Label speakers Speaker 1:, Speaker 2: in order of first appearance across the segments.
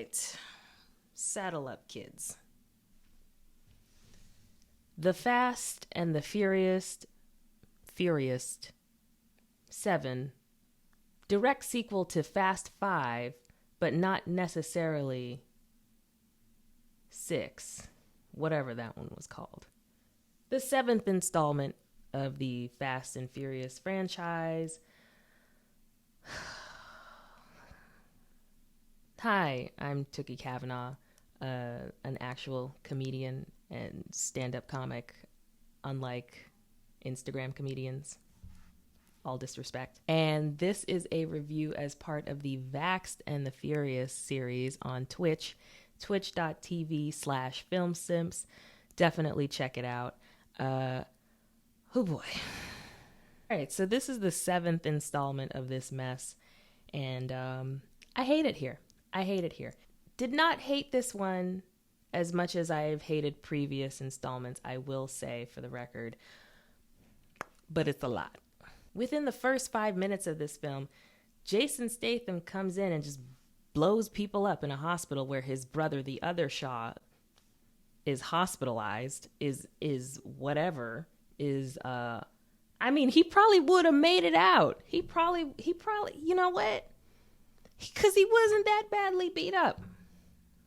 Speaker 1: right. Saddle up, kids. The Fast and the Furious 7, direct sequel to Fast 5, but not necessarily 6, whatever that one was called. The 7th installment of the Fast and Furious franchise. Hi, I'm Tooky Kavanagh, an actual comedian and stand-up comic, unlike Instagram comedians. All disrespect. And this is a review as part of the Vaxxed and the Furious series on Twitch, twitch.tv/filmsimps. Definitely check it out. Oh boy. All right, so this is the 7th installment of this mess, and I hate it here. Did not hate this one as much as I've hated previous installments, I will say, for the record, but it's a lot. Within the first 5 minutes of this film, Jason Statham comes in and just blows people up in a hospital where his brother, the other Shaw, is hospitalized, is whatever, is, I mean, he probably would have made it out. He probably, you know what? Because he wasn't that badly beat up.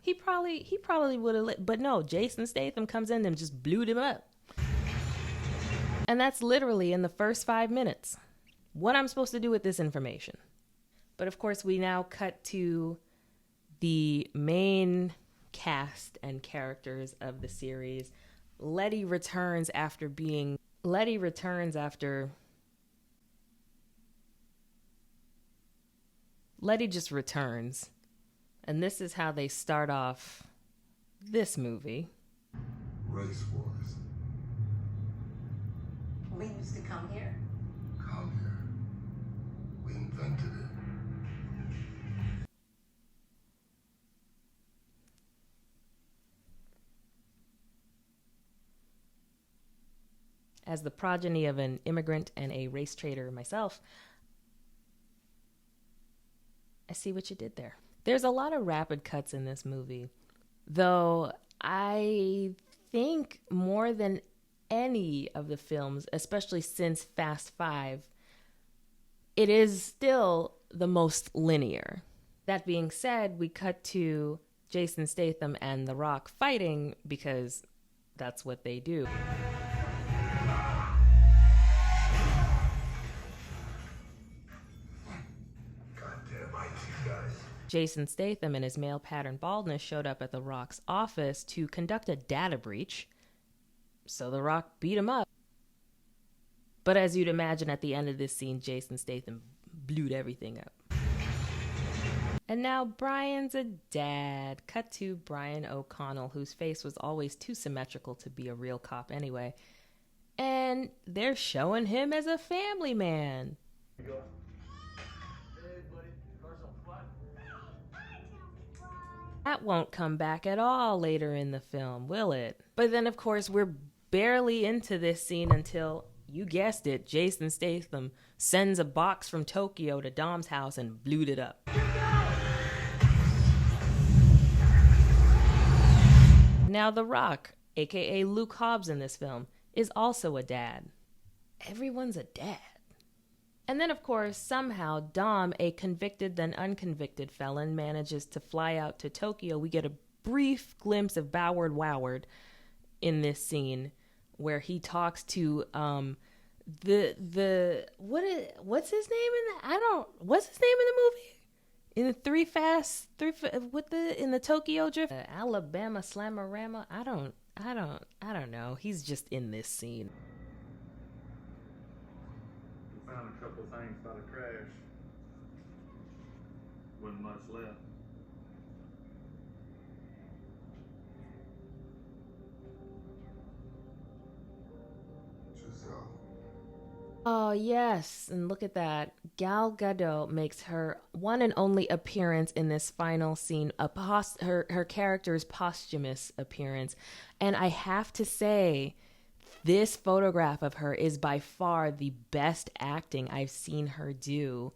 Speaker 1: He probably would have, but no, Jason Statham comes in and just blew him up. And that's literally in the first 5 minutes. What I'm supposed to do with this information. But of course, we now cut to the main cast and characters of the series. Letty just returns. And this is how they start off this movie.
Speaker 2: Race wars.
Speaker 3: We used to come here.
Speaker 2: Come here. We invented it.
Speaker 1: As the progeny of an immigrant and a race trader myself, I see what you did there. There's a lot of rapid cuts in this movie, though I think more than any of the films, especially since Fast 5, it is still the most linear. That being said, we cut to Jason Statham and The Rock fighting because that's what they do. Jason Statham and his male pattern baldness showed up at The Rock's office to conduct a data breach, so The Rock beat him up. But as you'd imagine, at the end of this scene, Jason Statham blew everything up. And now Brian's a dad. Cut to Brian O'Connell, whose face was always too symmetrical to be a real cop anyway. And they're showing him as a family man. That won't come back at all later in the film, will it? But then, of course, we're barely into this scene until, you guessed it, Jason Statham sends a box from Tokyo to Dom's house and blew it up. Now The Rock, aka Luke Hobbs in this film, is also a dad. Everyone's a dad. And then, of course, somehow Dom, a convicted then unconvicted felon, manages to fly out to Tokyo. We get a brief glimpse of Boward Woward in this scene where he talks to what's his name in the movie? In the in the Tokyo Drift, Alabama Slamorama. I don't know. He's just in this scene.
Speaker 4: Found a couple of things by the crash. Wasn't much left.
Speaker 2: Giselle.
Speaker 1: Oh, yes. And look at that. Gal Gadot makes her one and only appearance in this final scene, her character's posthumous appearance. And I have to say, this photograph of her is by far the best acting I've seen her do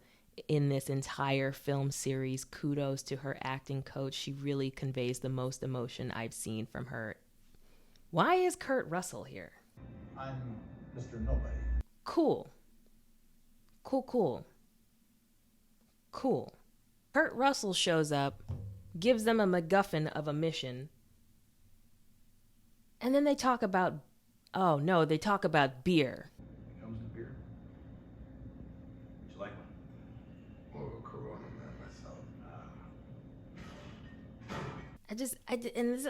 Speaker 1: in this entire film series. Kudos to her acting coach. She really conveys the most emotion I've seen from her. Why is Kurt Russell here?
Speaker 3: I'm Mr. Nobody.
Speaker 1: Cool. Cool. Kurt Russell shows up, gives them a MacGuffin of a mission, and then they talk about, they talk about beer.
Speaker 3: It comes to beer. Would you like one?
Speaker 2: More of a Corona man myself.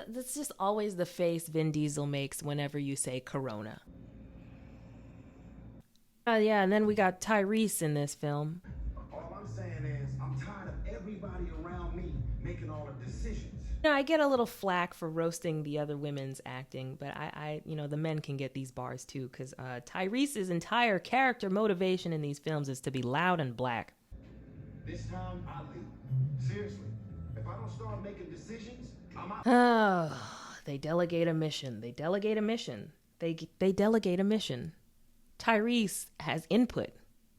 Speaker 1: That's just always the face Vin Diesel makes whenever you say Corona. And then we got Tyrese in this film.
Speaker 5: All I'm saying is, I'm tired of everybody around me making all the decisions.
Speaker 1: I get a little flack for roasting the other women's acting, but I the men can get these bars too, because Tyrese's entire character motivation in these films is to be loud and black.
Speaker 5: This time, I leave. Seriously. If I don't start making decisions, I'm out.
Speaker 1: Oh, they delegate a mission. They delegate a mission. Tyrese has input,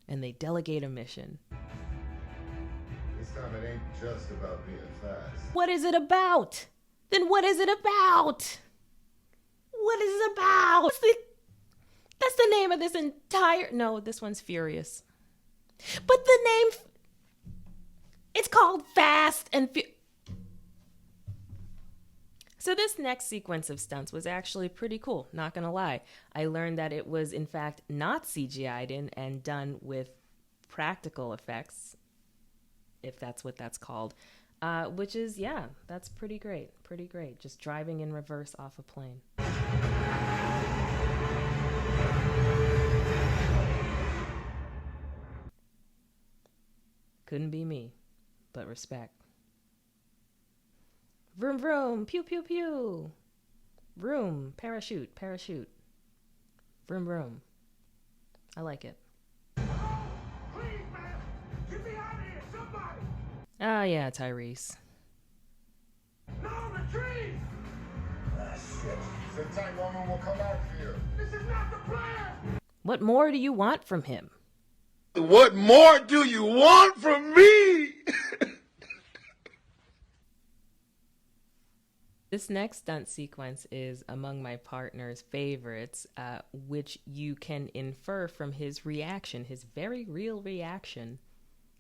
Speaker 1: and they delegate a mission.
Speaker 2: This time it ain't just about being fast.
Speaker 1: What is it about? Then what is it about? What is it about? That's the name of this entire... No, this one's Furious. But the name... It's called Fast and So this next sequence of stunts was actually pretty cool, not gonna lie. I learned that it was, in fact, not CGI'd in and done with practical effects, if that's what that's called. Which is, that's pretty great. Pretty great. Just driving in reverse off a plane. Couldn't be me, but respect. Vroom vroom, pew pew pew. Vroom, parachute. Vroom vroom. I like it.
Speaker 5: Please, man! Get me out of here, somebody!
Speaker 1: Ah, yeah, Tyrese.
Speaker 5: No, the trees!
Speaker 2: Shit. Sit tight, woman, we'll come out for you.
Speaker 5: This is not the plan!
Speaker 1: What more do you want from him?
Speaker 2: What more do you want from me?
Speaker 1: This next stunt sequence is among my partner's favorites, which you can infer from his reaction, his very real reaction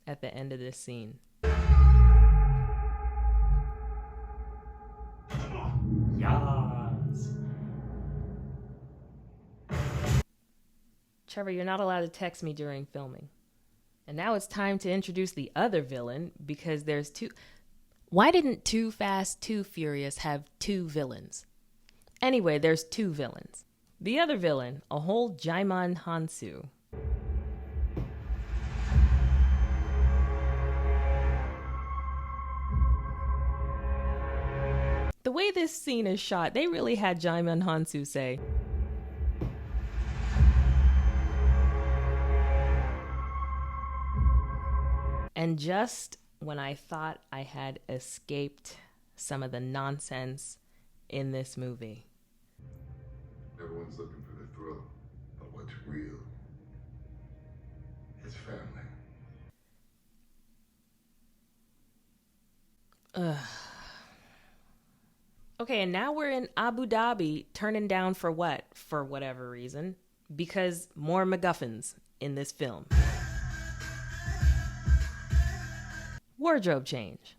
Speaker 1: at the end of this scene.
Speaker 3: Yes.
Speaker 1: Trevor, you're not allowed to text me during filming. And now it's time to introduce the other villain, because there's two... Why didn't Too Fast, Too Furious have two villains? Anyway, there's two villains. The other villain, a whole Jaimon Hansu. The way this scene is shot, they really had Jaimon Hansu say, and just when I thought I had escaped some of the nonsense in this movie.
Speaker 2: Everyone's looking for the thrill, but what's real is family.
Speaker 1: Okay, and now we're in Abu Dhabi, turning down for what? For whatever reason. Because more MacGuffins in this film. Wardrobe change.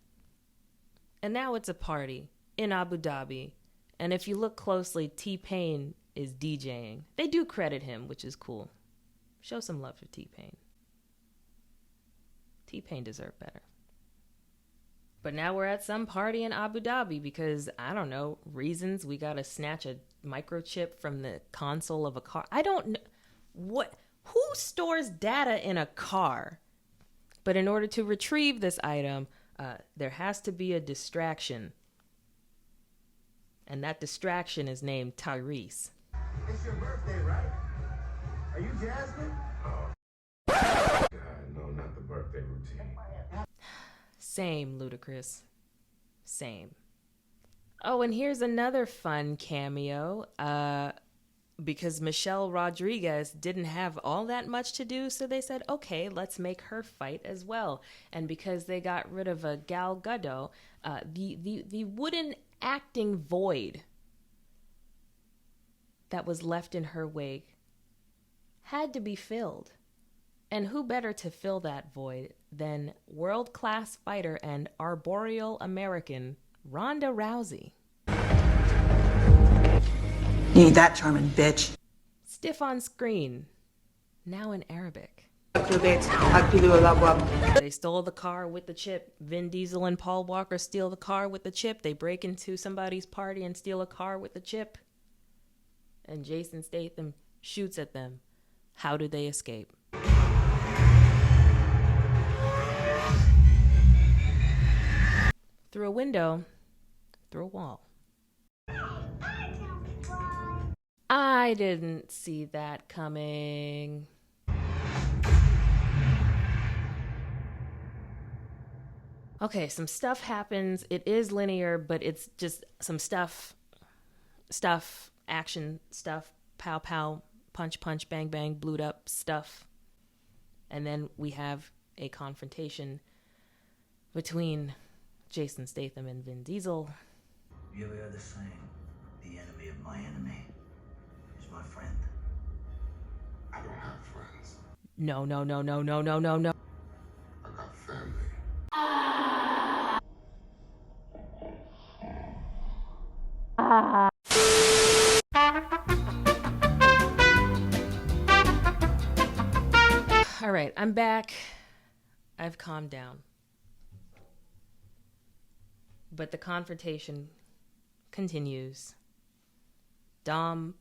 Speaker 1: And now it's a party in Abu Dhabi. And if you look closely, T-Pain is DJing. They do credit him, which is cool. Show some love for T-Pain. T-Pain deserved better. But now we're at some party in Abu Dhabi because, I don't know, reasons. We gotta snatch a microchip from the console of a car. I don't know. Who stores data in a car? But in order to retrieve this item, there has to be a distraction. And that distraction is named Tyrese.
Speaker 5: It's your birthday, right? Are you Jasmine?
Speaker 2: No, not the birthday routine.
Speaker 1: Same, Ludacris. Same. Oh, and here's another fun cameo. because Michelle Rodriguez didn't have all that much to do, so they said, okay, let's make her fight as well. And because they got rid of a Gal Gadot, the wooden acting void that was left in her wake had to be filled. And who better to fill that void than world-class fighter and arboreal American Ronda Rousey?
Speaker 6: You ain't that charming, bitch.
Speaker 1: Stiff on screen, now in Arabic. They stole the car with the chip. Vin Diesel and Paul Walker steal the car with the chip. They break into somebody's party and steal a car with the chip. And Jason Statham shoots at them. How do they escape? Through a window, through a wall. I didn't see that coming. Okay, some stuff happens. It is linear, but it's just some stuff, action stuff, pow pow, punch punch, bang bang, blued up stuff. And then we have a confrontation between Jason Statham and Vin Diesel.
Speaker 7: You ever heard the saying, the enemy of my enemy is my friend?
Speaker 2: I don't have friends.
Speaker 1: No.
Speaker 2: I got family.
Speaker 1: All right, I'm back. I've calmed down. But the confrontation continues. Dom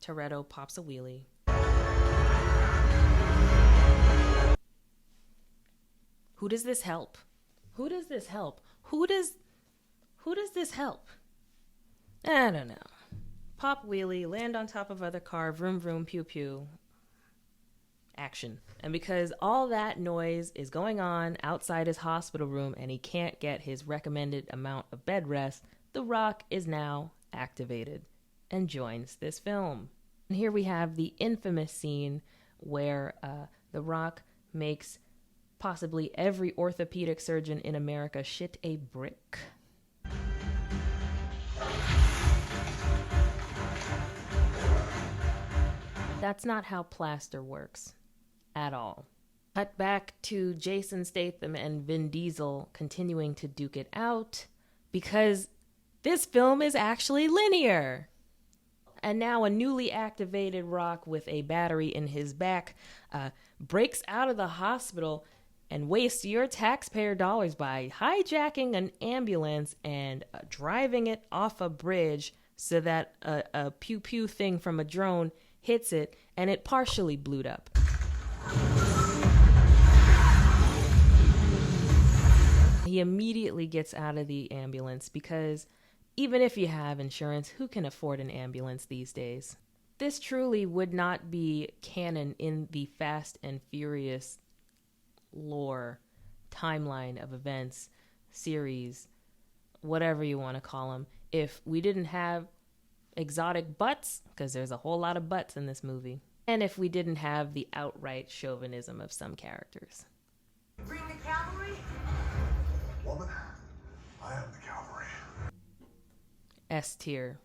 Speaker 1: Toretto pops a wheelie. Who does this help? Who does this help? Who does this help? I don't know. Pop wheelie, land on top of other car, vroom vroom, pew pew. Action. And because all that noise is going on outside his hospital room and he can't get his recommended amount of bed rest, The Rock is now activated and joins this film. And here we have the infamous scene where The Rock makes possibly every orthopedic surgeon in America shit a brick. That's not how plaster works at all. Cut back to Jason Statham and Vin Diesel continuing to duke it out because this film is actually linear. And now a newly activated Rock with a battery in his back breaks out of the hospital and wastes your taxpayer dollars by hijacking an ambulance and driving it off a bridge so that a pew-pew thing from a drone hits it and it partially blew up. He immediately gets out of the ambulance because even if you have insurance, who can afford an ambulance these days? This truly would not be canon in the Fast and Furious lore, timeline of events, series, whatever you want to call them, if we didn't have exotic butts, because there's a whole lot of butts in this movie, and if we didn't have the outright chauvinism of some characters.
Speaker 6: Bring the cavalry?
Speaker 2: Woman, I am the cavalry.
Speaker 1: S-tier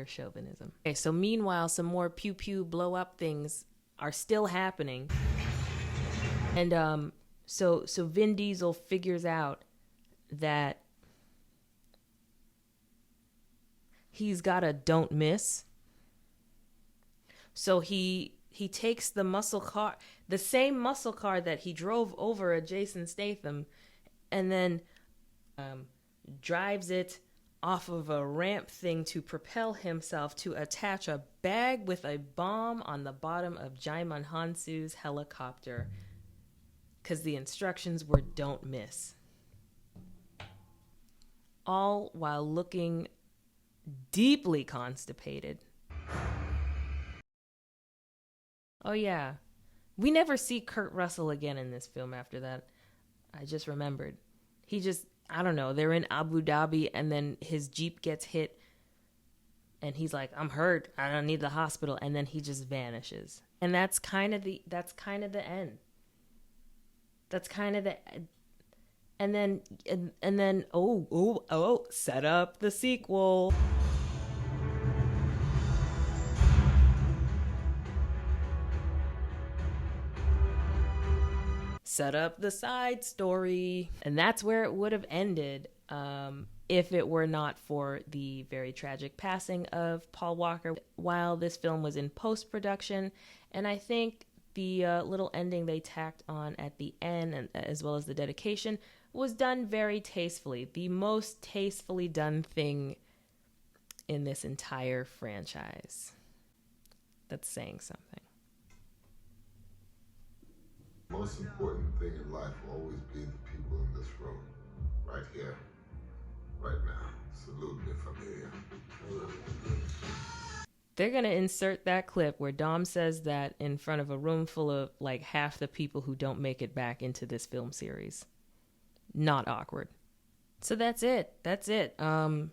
Speaker 1: chauvinism. Okay, so meanwhile, some more pew-pew blow-up things are still happening. And so Vin Diesel figures out that he's got a don't miss. So he takes the muscle car, the same muscle car that he drove over a Jason Statham, and then drives it off of a ramp thing to propel himself to attach a bag with a bomb on the bottom of Jaimon Hansu's helicopter. Because the instructions were don't miss. All while looking deeply constipated. Oh yeah. We never see Kurt Russell again in this film after that. I just remembered. I don't know, they're in Abu Dhabi and then his Jeep gets hit and he's like, I'm hurt, I don't need the hospital, and then he just vanishes. And that's kind of the end. That's kind of the and then set up the sequel. Set up the side story. And that's where it would have ended if it were not for the very tragic passing of Paul Walker while this film was in post-production. And I think the little ending they tacked on at the end, and as well as the dedication, was done very tastefully. The most tastefully done thing in this entire franchise. That's saying something.
Speaker 2: Most important thing in life will always be the people in this room. Right here. Right now. Salute me, familia.
Speaker 1: They're going to insert that clip where Dom says that in front of a room full of like half the people who don't make it back into this film series. Not awkward. So that's it. The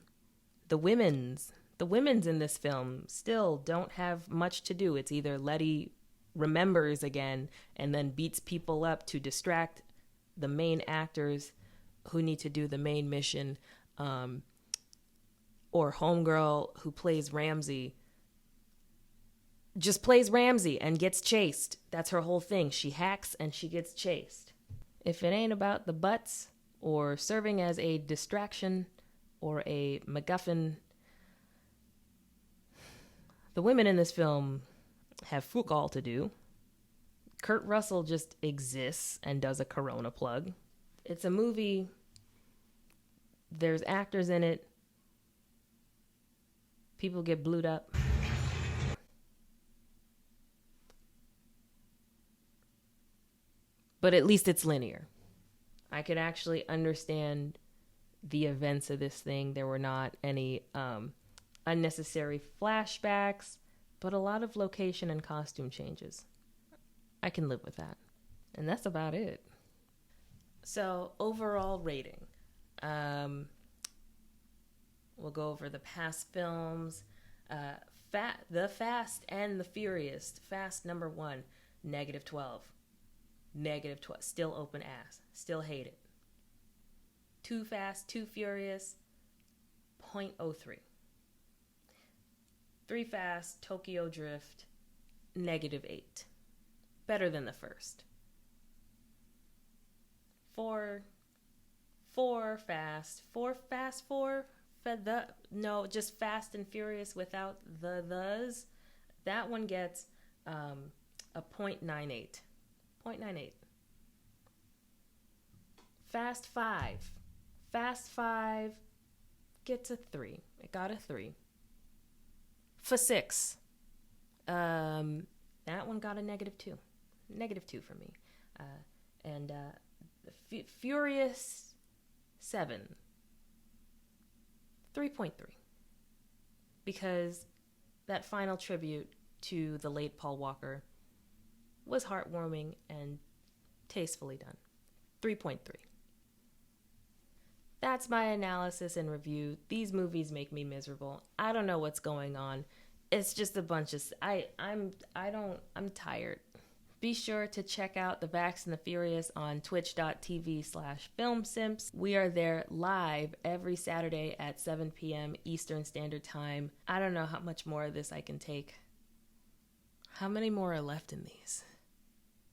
Speaker 1: women's in this film still don't have much to do. It's either Letty remembers again and then beats people up to distract the main actors who need to do the main mission, or Homegirl, who plays Ramsey, just plays Ramsey and gets chased. That's her whole thing. She hacks and she gets chased. If it ain't about the butts or serving as a distraction or a MacGuffin, the women in this film have fuck all to do. Kurt Russell just exists and does a Corona plug. It's a movie. There's actors in it. People get blued up. But at least it's linear. I could actually understand the events of this thing. There were not any unnecessary flashbacks, but a lot of location and costume changes. I can live with that. And that's about it. So, overall rating. We'll go over the past films. The Fast and the Furious. Fast number 1, -12. -12. Still open ass. Still hate it. Too Fast, Too Furious, 0.03. 3 Fast, Tokyo Drift, -8. Better than the first. 4 Fast. 4 Fast 4? No, just Fast and Furious without thes. That one gets a 0.98. 0.98. Fast 5. Fast 5 gets a 3. It got a 3. For 6. That one got a -2. -2 for me. And Furious 7. 3.3. Because that final tribute to the late Paul Walker was heartwarming and tastefully done. 3.3. That's my analysis and review. These movies make me miserable. I don't know what's going on. It's just a bunch of... I'm tired. Be sure to check out the Vaxxed and the Furious on twitch.tv/filmsimps. We are there live every Saturday at 7 p.m. Eastern Standard Time. I don't know how much more of this I can take. How many more are left in these?